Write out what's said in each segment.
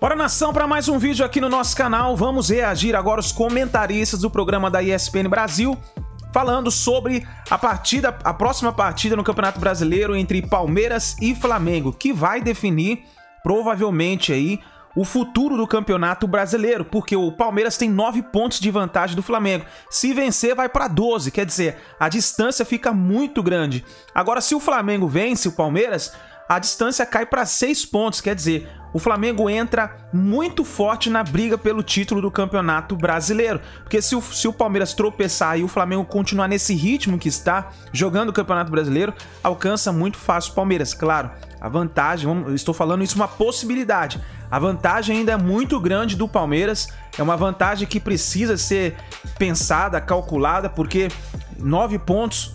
Bora, nação, para mais um vídeo aqui no nosso canal. Vamos reagir agora aos comentaristas do programa da ESPN Brasil, falando sobre a próxima partida no Campeonato Brasileiro entre Palmeiras e Flamengo, que vai definir provavelmente aí o futuro do Campeonato Brasileiro, porque o Palmeiras tem 9 pontos de vantagem do Flamengo. Se vencer, vai para 12, quer dizer, a distância fica muito grande. Agora, se o Flamengo vence o Palmeiras, a distância cai para 6 pontos, quer dizer, o Flamengo entra muito forte na briga pelo título do Campeonato Brasileiro. Porque se o Palmeiras tropeçar e o Flamengo continuar nesse ritmo que está jogando o Campeonato Brasileiro, alcança muito fácil o Palmeiras. Claro, a vantagem, estou falando isso uma possibilidade, a vantagem ainda é muito grande do Palmeiras, é uma vantagem que precisa ser pensada, calculada, porque 9 pontos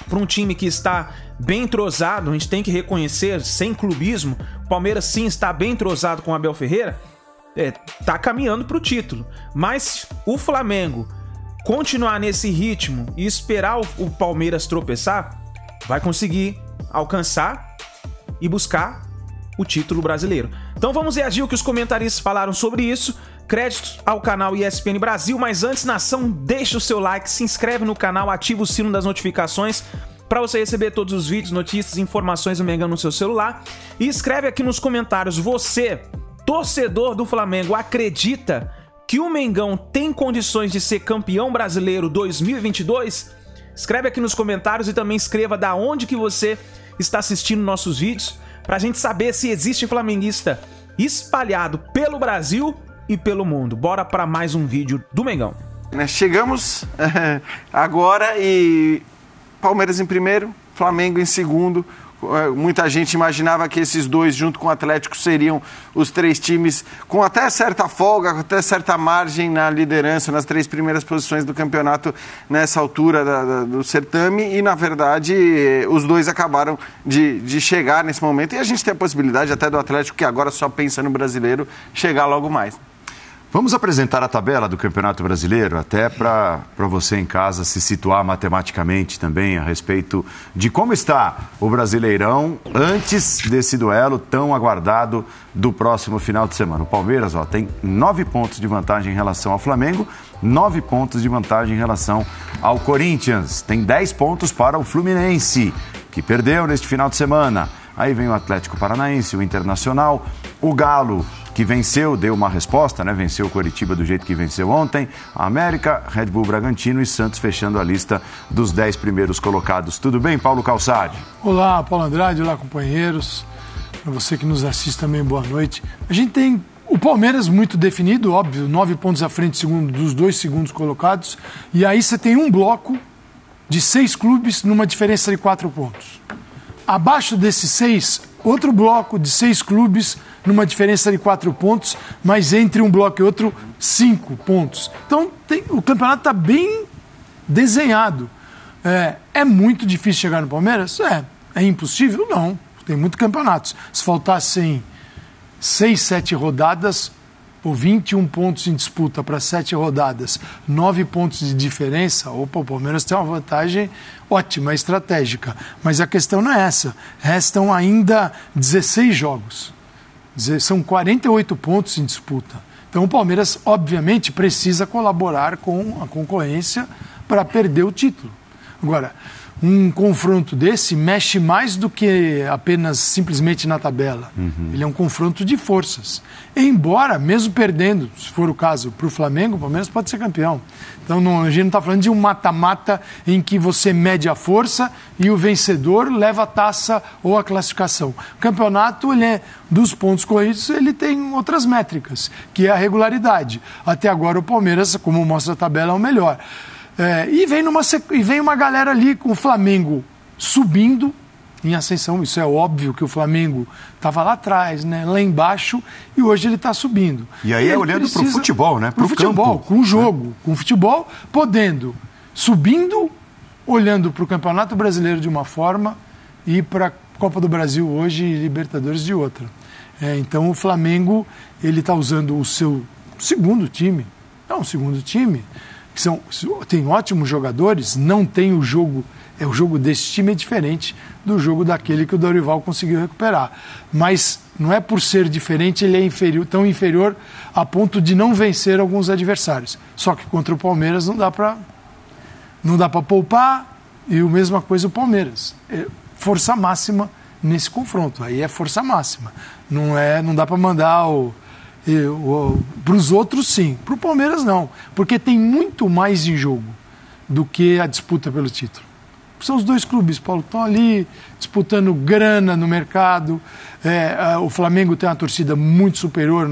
para um time que está bem entrosado, a gente tem que reconhecer, sem clubismo, o Palmeiras sim está bem entrosado com o Abel Ferreira, tá caminhando para o título. Mas o Flamengo continuar nesse ritmo e esperar o Palmeiras tropeçar, vai conseguir alcançar e buscar o título brasileiro. Então vamos reagir ao que os comentaristas falaram sobre isso. Créditos ao canal ESPN Brasil, mas antes, nação, deixa o seu like, se inscreve no canal, ativa o sino das notificações para você receber todos os vídeos, notícias e informações do Mengão no seu celular. E escreve aqui nos comentários, você, torcedor do Flamengo, acredita que o Mengão tem condições de ser campeão brasileiro 2022? Escreve aqui nos comentários e também escreva da onde que você está assistindo nossos vídeos, para a gente saber se existe flamenguista espalhado pelo Brasil e pelo mundo. Bora para mais um vídeo do Mengão. Chegamos agora e Palmeiras em primeiro, Flamengo em segundo. Muita gente imaginava que esses dois, junto com o Atlético, seriam os 3 times com até certa folga, até certa margem na liderança, nas 3 primeiras posições do campeonato nessa altura do certame. E, na verdade, os dois acabaram de chegar nesse momento. E a gente tem a possibilidade até do Atlético, que agora só pensa no brasileiro, chegar logo mais. Vamos apresentar a tabela do Campeonato Brasileiro, até para você em casa se situar matematicamente também a respeito de como está o Brasileirão antes desse duelo tão aguardado do próximo final de semana. O Palmeiras tem 9 pontos de vantagem em relação ao Flamengo, 9 pontos de vantagem em relação ao Corinthians. Tem 10 pontos para o Fluminense, que perdeu neste final de semana. Aí vem o Atlético Paranaense, o Internacional, o Galo, que venceu, deu uma resposta, né? Venceu o Coritiba do jeito que venceu ontem, a América, Red Bull Bragantino e Santos fechando a lista dos 10 primeiros colocados. Tudo bem, Paulo Calçade? Olá, Paulo Andrade, olá, companheiros. Para você que nos assiste também, boa noite. A gente tem o Palmeiras muito definido, óbvio, 9 pontos à frente dos 2 segundos colocados, e aí você tem um bloco de 6 clubes numa diferença de 4 pontos. Abaixo desses 6, outro bloco de 6 clubes numa diferença de 4 pontos, mas entre um bloco e outro, 5 pontos. Então, o campeonato está bem desenhado. É muito difícil chegar no Palmeiras? É impossível? Não. Tem muitos campeonatos. Se faltassem 6, 7 rodadas, por 21 pontos em disputa para 7 rodadas, 9 pontos de diferença, o Palmeiras tem uma vantagem ótima, estratégica. Mas a questão não é essa. Restam ainda 16 jogos. São 48 pontos em disputa. Então o Palmeiras, obviamente, precisa colaborar com a concorrência para perder o título. Agora, um confronto desse mexe mais do que apenas simplesmente na tabela. Ele é um confronto de forças. Embora, mesmo perdendo, se for o caso, para o Flamengo, o Palmeiras pode ser campeão. Então a gente não está falando de um mata-mata em que você mede a força e o vencedor leva a taça ou a classificação. O campeonato, dos pontos corridos, ele tem outras métricas, que é a regularidade. Até agora o Palmeiras, como mostra a tabela, é o melhor. E vem uma galera ali com o Flamengo subindo em ascensão. Isso é óbvio que o Flamengo estava lá atrás, né, lá embaixo, e hoje ele está subindo. E aí olhando para o futebol, né? Para o futebol, campo, com o jogo, com o futebol, subindo, olhando para o Campeonato Brasileiro de uma forma e para a Copa do Brasil hoje e Libertadores de outra. Então o Flamengo ele está usando o seu segundo time. É um segundo time. tem ótimos jogadores, não tem o jogo. O jogo desse time é diferente do jogo daquele que o Dorival conseguiu recuperar. Mas não é por ser diferente, ele é tão inferior a ponto de não vencer alguns adversários. Só que contra o Palmeiras não dá para poupar, e a mesma coisa o Palmeiras. Força máxima nesse confronto. Aí é força máxima. Não dá para mandar para os outros, sim. Para o Palmeiras, não. Porque tem muito mais em jogo do que a disputa pelo título. São os dois clubes, Paulo, estão ali disputando grana no mercado. O Flamengo tem uma torcida muito superior,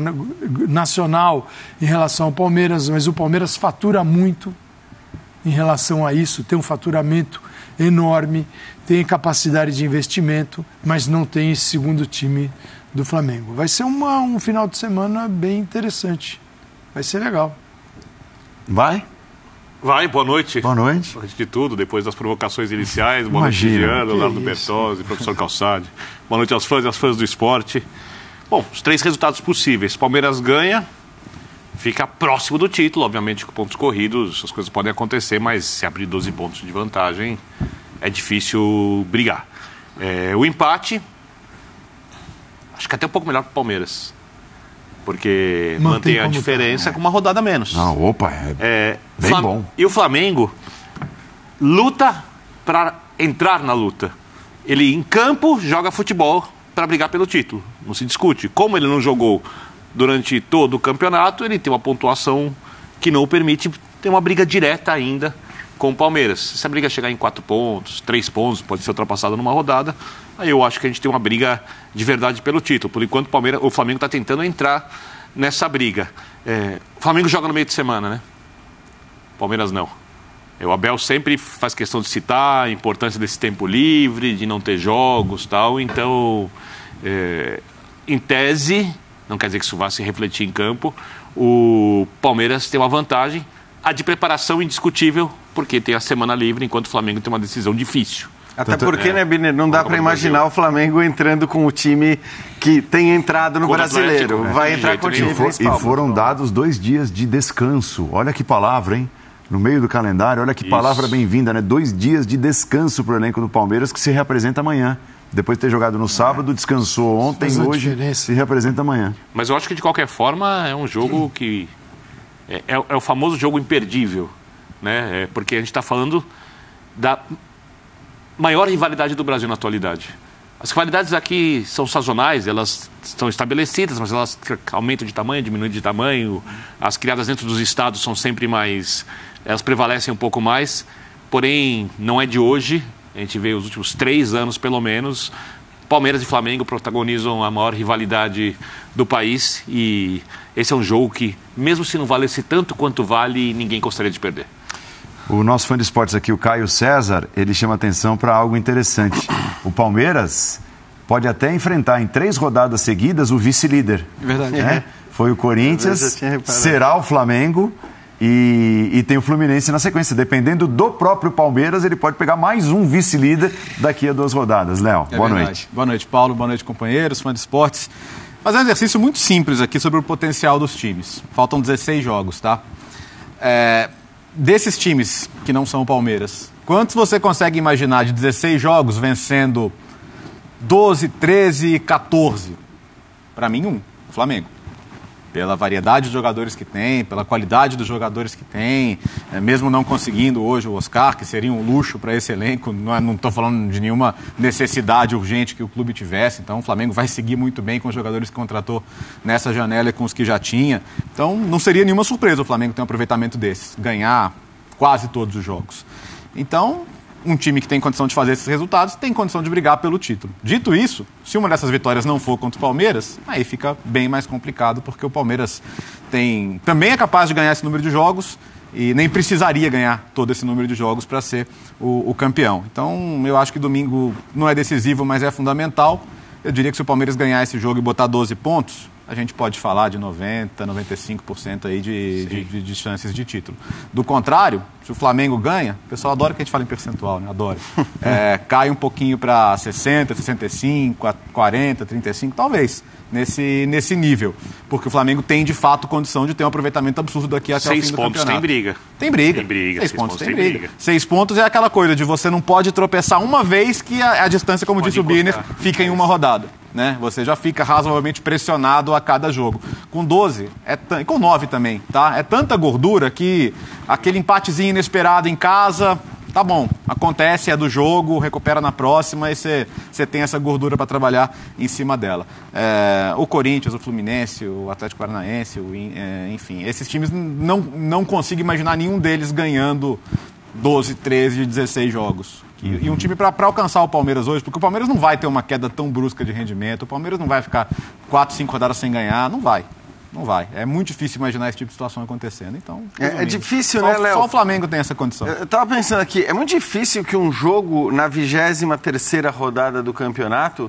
nacional, em relação ao Palmeiras, mas o Palmeiras fatura muito em relação a isso, tem um faturamento enorme, tem capacidade de investimento, mas não tem esse segundo time do Flamengo. Vai ser um final de semana bem interessante. Vai ser legal. Vai, boa noite. Boa noite. Antes de tudo, depois das provocações iniciais, boa noite, Giano, Leonardo Bertozzi, professor Calçade. Boa noite aos fãs e às fãs do esporte. Bom, os 3 resultados possíveis. Palmeiras ganha, fica próximo do título, obviamente com pontos corridos, as coisas podem acontecer, mas se abrir 12 pontos de vantagem, é difícil brigar. O empate, acho que até um pouco melhor para o Palmeiras. Porque mantém a diferença com uma rodada a menos. Não, opa, bem bom. E o Flamengo luta para entrar na luta. Ele, em campo, joga futebol para brigar pelo título. Não se discute. Como ele não jogou durante todo o campeonato, ele tem uma pontuação que não o permite ter uma briga direta ainda com o Palmeiras. Se a briga chegar em 4 pontos, 3 pontos, pode ser ultrapassada numa rodada, aí eu acho que a gente tem uma briga de verdade pelo título. Por enquanto, o Flamengo está tentando entrar nessa briga. O Flamengo joga no meio de semana, né? O Palmeiras não. O Abel sempre faz questão de citar a importância desse tempo livre, de não ter jogos e tal. Então, em tese, não quer dizer que isso vá se refletir em campo, o Palmeiras tem uma vantagem, a de preparação indiscutível, porque tem a semana livre, enquanto o Flamengo tem uma decisão difícil. Até porque, né, Biner, não dá para imaginar o Flamengo entrando com o time que tem entrado no Brasileiro. Vai entrar com o time principal. E foram dados 2 dias de descanso. Olha que palavra, hein? No meio do calendário, olha que palavra bem-vinda, né? 2 dias de descanso para o elenco do Palmeiras, que se reapresenta amanhã. Depois de ter jogado no sábado, descansou ontem, hoje se reapresenta amanhã. Mas eu acho que, de qualquer forma, é um jogo que... É o famoso jogo imperdível, né? Porque a gente está falando da maior rivalidade do Brasil na atualidade. As rivalidades aqui são sazonais, elas estão estabelecidas, mas elas aumentam de tamanho, diminuem de tamanho. As criadas dentro dos estados são sempre mais... Elas prevalecem um pouco mais, porém, não é de hoje. A gente vê os últimos 3 anos, pelo menos, Palmeiras e Flamengo protagonizam a maior rivalidade do país, e esse é um jogo que, mesmo se não valesse tanto quanto vale, ninguém gostaria de perder. O nosso fã de esportes aqui, o Caio César, ele chama atenção para algo interessante. O Palmeiras pode até enfrentar em 3 rodadas seguidas o vice-líder. Verdade. Né? Foi o Corinthians, será o Flamengo e tem o Fluminense na sequência. Dependendo do próprio Palmeiras, ele pode pegar mais um vice-líder daqui a 2 rodadas. Léo, boa noite. Boa noite, Paulo. Boa noite, companheiros, fã de esportes. Fazer um exercício muito simples aqui sobre o potencial dos times. Faltam 16 jogos, tá? Desses times que não são o Palmeiras, quantos você consegue imaginar de 16 jogos vencendo 12, 13, 14? Para mim, o Flamengo. Pela variedade de jogadores que tem, pela qualidade dos jogadores que tem, mesmo não conseguindo hoje o Oscar, que seria um luxo para esse elenco, não estou falando de nenhuma necessidade urgente que o clube tivesse, então o Flamengo vai seguir muito bem com os jogadores que contratou nessa janela e com os que já tinha, então não seria nenhuma surpresa o Flamengo ter um aproveitamento desses, ganhar quase todos os jogos. Então, um time que tem condição de fazer esses resultados tem condição de brigar pelo título. Dito isso, se uma dessas vitórias não for contra o Palmeiras, aí fica bem mais complicado, porque o Palmeiras também é capaz de ganhar esse número de jogos e nem precisaria ganhar todo esse número de jogos para ser o campeão. Então, eu acho que domingo não é decisivo, mas é fundamental. Eu diria que se o Palmeiras ganhar esse jogo e botar 12 pontos, a gente pode falar de 90%, 95% aí de chances de título. Do contrário, se o Flamengo ganha, o pessoal adora que a gente fale em percentual, né? Adora. Cai um pouquinho para 60%, 65%, 40%, 35%, talvez, nesse nível. Porque o Flamengo tem, de fato, condição de ter um aproveitamento absurdo daqui até o fim do campeonato. 6 pontos tem briga. Tem briga. 6 pontos tem briga. 6 pontos é aquela coisa de você não pode tropeçar uma vez que a distância, como disse o Birner, fica em uma rodada. Né? Você já fica razoavelmente pressionado a cada jogo. Com 12, com 9 também, tá? É tanta gordura que aquele empatezinho inesperado em casa, tá bom, acontece, é do jogo, recupera na próxima e você tem essa gordura para trabalhar em cima dela. O Corinthians, o Fluminense, o Atlético Paranaense, enfim, esses times não consigo imaginar nenhum deles ganhando 12, 13, 16 jogos. E um time para alcançar o Palmeiras hoje, porque o Palmeiras não vai ter uma queda tão brusca de rendimento, o Palmeiras não vai ficar 4, 5 rodadas sem ganhar, não vai. É muito difícil imaginar esse tipo de situação acontecendo. Então, é difícil, né, Léo? Só o Flamengo tem essa condição. Eu tava pensando aqui, é muito difícil que um jogo na 23ª rodada do campeonato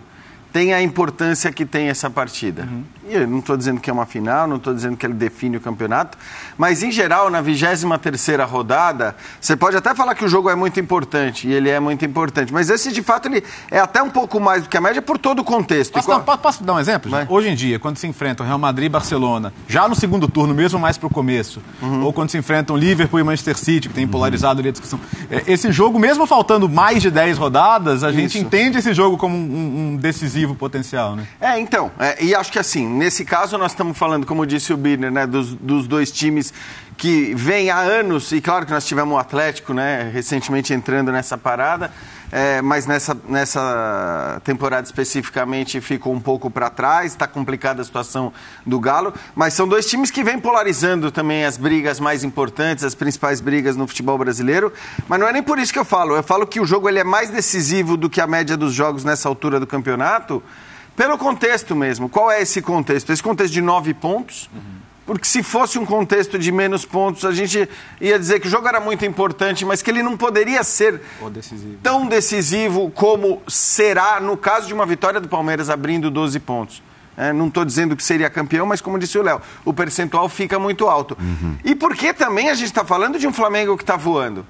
tenha a importância que tem essa partida. E eu não estou dizendo que é uma final, não estou dizendo que ele define o campeonato, mas em geral, na 23ª rodada, você pode até falar que o jogo é muito importante, e ele é muito importante, mas esse, de fato, ele é até um pouco mais do que a média por todo o contexto. Posso dar um exemplo? Hoje em dia, quando se enfrentam Real Madrid e Barcelona, já no segundo turno, mesmo mais para o começo, ou quando se enfrentam Liverpool e Manchester City, que tem polarizado ali a discussão, esse jogo, mesmo faltando mais de 10 rodadas, a gente entende esse jogo como um decisivo potencial, né? E acho que assim, nesse caso nós estamos falando, como disse o Birner, né, dos dois times que vêm há anos, e claro que nós tivemos o Atlético, né, recentemente entrando nessa parada, mas nessa temporada especificamente ficou um pouco para trás, está complicada a situação do Galo, mas são dois times que vêm polarizando também as brigas mais importantes, as principais brigas no futebol brasileiro, mas não é nem por isso que eu falo que o jogo ele é mais decisivo do que a média dos jogos nessa altura do campeonato, pelo contexto mesmo. Qual é esse contexto? Esse contexto de 9 pontos, porque se fosse um contexto de menos pontos, a gente ia dizer que o jogo era muito importante, mas que ele não poderia ser tão decisivo como será no caso de uma vitória do Palmeiras abrindo 12 pontos. Não estou dizendo que seria campeão, mas como disse o Léo, o percentual fica muito alto. E porque também a gente está falando de um Flamengo que está voando.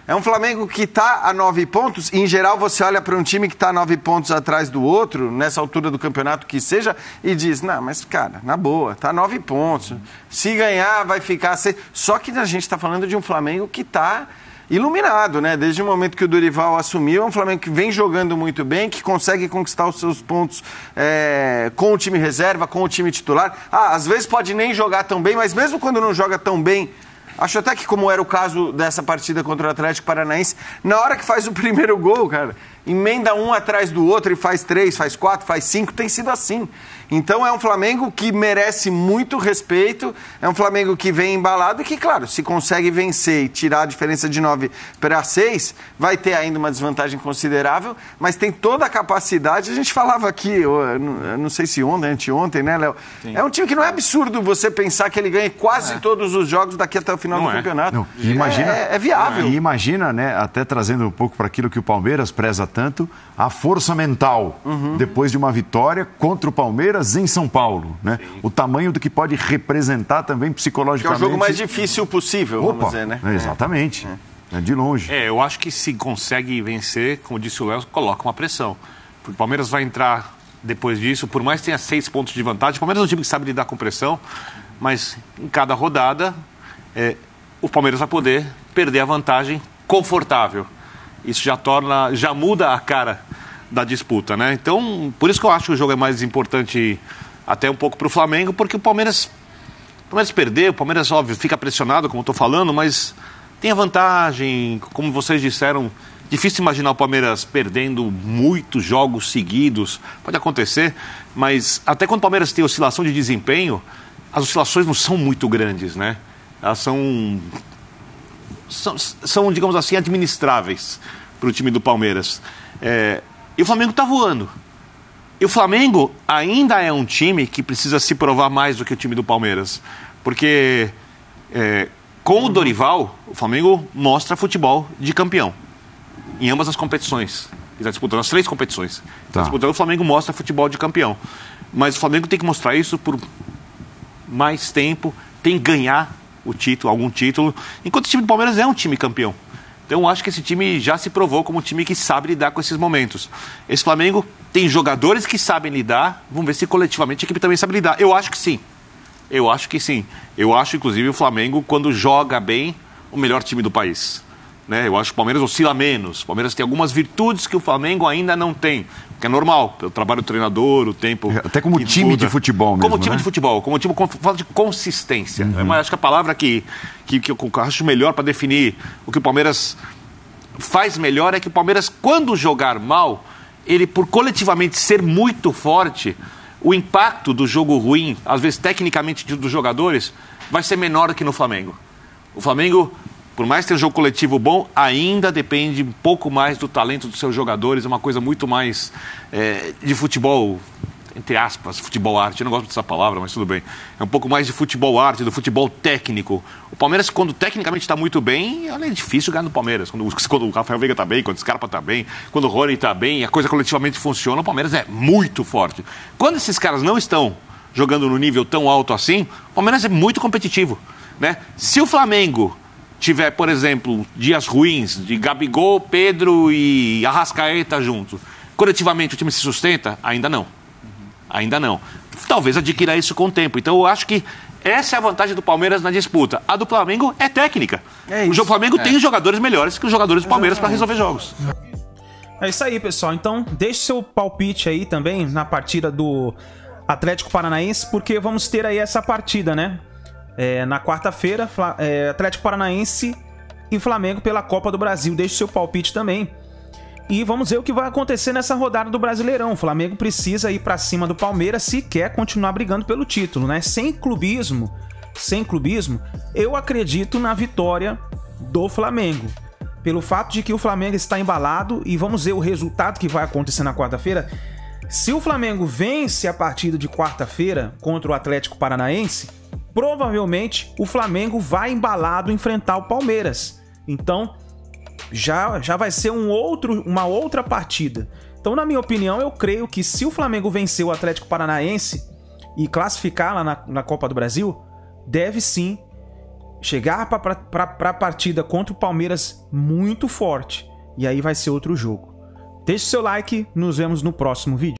É um Flamengo que está a 9 pontos, e em geral você olha para um time que está a 9 pontos atrás do outro, nessa altura do campeonato que seja, e diz, não, mas cara, na boa, está a 9 pontos, se ganhar vai ficar a 6. Só que a gente está falando de um Flamengo que está iluminado, né? Desde o momento que o Dorival assumiu, é um Flamengo que vem jogando muito bem, que consegue conquistar os seus pontos com o time reserva, com o time titular. Às vezes pode nem jogar tão bem, mas mesmo quando não joga tão bem, acho até que, como era o caso dessa partida contra o Atlético Paranaense, na hora que faz o primeiro gol, cara, emenda um atrás do outro e faz 3, faz 4, faz 5, tem sido assim. Então é um Flamengo que merece muito respeito, é um Flamengo que vem embalado e que, claro, se consegue vencer e tirar a diferença de 9 para 6, vai ter ainda uma desvantagem considerável, mas tem toda a capacidade. A gente falava aqui, eu não sei se ontem, anteontem, né, Léo? É um time que não é absurdo você pensar que ele ganha quase todos os jogos daqui até o final do campeonato. Não. Imagina, é viável. E imagina, né, até trazendo um pouco para aquilo que o Palmeiras preza tanto, a força mental depois de uma vitória contra o Palmeiras em São Paulo, né? O tamanho do que pode representar também psicologicamente. Que é o jogo mais difícil possível, vamos dizer, né? Exatamente. De longe. Eu acho que se consegue vencer, como disse o Léo, coloca uma pressão. Porque o Palmeiras vai entrar depois disso, por mais que tenha 6 pontos de vantagem, o Palmeiras é um time que sabe lidar com pressão, mas em cada rodada o Palmeiras vai poder perder a vantagem confortável. Isso já muda a cara da disputa, né? Então, por isso que eu acho que o jogo é mais importante até um pouco para o Flamengo, porque o Palmeiras perder, o Palmeiras, óbvio, fica pressionado, como eu estou falando, mas tem a vantagem, como vocês disseram, difícil imaginar o Palmeiras perdendo muitos jogos seguidos, pode acontecer, mas até quando o Palmeiras tem oscilação de desempenho, as oscilações não são muito grandes, né? Elas são, digamos assim, administráveis para o time do Palmeiras. E o Flamengo está voando. E o Flamengo ainda é um time que precisa se provar mais do que o time do Palmeiras. Porque com o Dorival, o Flamengo mostra futebol de campeão. Em ambas as competições. Ele está disputando as 3 competições. Está disputando, o Flamengo mostra futebol de campeão. Mas o Flamengo tem que mostrar isso por mais tempo, tem que ganhar o título, algum título, enquanto o time do Palmeiras é um time campeão. Então eu acho que esse time já se provou como um time que sabe lidar com esses momentos. Esse Flamengo tem jogadores que sabem lidar, vamos ver se coletivamente a equipe também sabe lidar. Eu acho que sim. Eu acho que sim. Eu acho, inclusive, o Flamengo, quando joga bem, o melhor time do país. Né? Eu acho que o Palmeiras oscila menos. O Palmeiras tem algumas virtudes que o Flamengo ainda não tem. Que é normal, pelo trabalho do treinador, o tempo... Até como time de futebol mesmo, como time de futebol, como time, fala de consistência. Mas acho que a palavra que eu acho melhor para definir o que o Palmeiras faz melhor é que o Palmeiras, quando jogar mal, ele, por coletivamente ser muito forte, o impacto do jogo ruim, às vezes tecnicamente dos jogadores, vai ser menor do que no Flamengo. O Flamengo, por mais que tenha um jogo coletivo bom, ainda depende um pouco mais do talento dos seus jogadores, é uma coisa muito mais de futebol, entre aspas, futebol arte, eu não gosto dessa palavra, mas tudo bem. É um pouco mais de futebol arte, do futebol técnico. O Palmeiras, quando tecnicamente está muito bem, é difícil ganhar no Palmeiras. Quando o Rafael Veiga está bem, quando o Scarpa está bem, quando o Rony está bem, a coisa coletivamente funciona, o Palmeiras é muito forte. Quando esses caras não estão jogando no nível tão alto assim, o Palmeiras é muito competitivo. Né? Se o Flamengo tiver, por exemplo, dias ruins de Gabigol, Pedro e Arrascaeta juntos, coletivamente o time se sustenta? Ainda não. Ainda não. Talvez adquira isso com o tempo. Então eu acho que essa é a vantagem do Palmeiras na disputa. A do Flamengo é técnica. O Flamengo tem jogadores melhores que os jogadores do Palmeiras para resolver jogos. É isso aí, pessoal. Então deixe seu palpite aí também na partida do Atlético Paranaense, porque vamos ter aí essa partida, né? Na quarta-feira, Atlético Paranaense e Flamengo pela Copa do Brasil. Deixe seu palpite também. E vamos ver o que vai acontecer nessa rodada do Brasileirão. O Flamengo precisa ir pra cima do Palmeiras se quer continuar brigando pelo título, né? Sem clubismo, eu acredito na vitória do Flamengo. Pelo fato de que o Flamengo está embalado, e vamos ver o resultado que vai acontecer na quarta-feira. Se o Flamengo vence a partida de quarta-feira contra o Atlético Paranaense, provavelmente o Flamengo vai embalado enfrentar o Palmeiras. Então já vai ser uma outra partida. Então, na minha opinião, eu creio que se o Flamengo vencer o Atlético Paranaense e classificar lá na Copa do Brasil, deve sim chegar para a partida contra o Palmeiras muito forte. E aí vai ser outro jogo. Deixe seu like, nos vemos no próximo vídeo.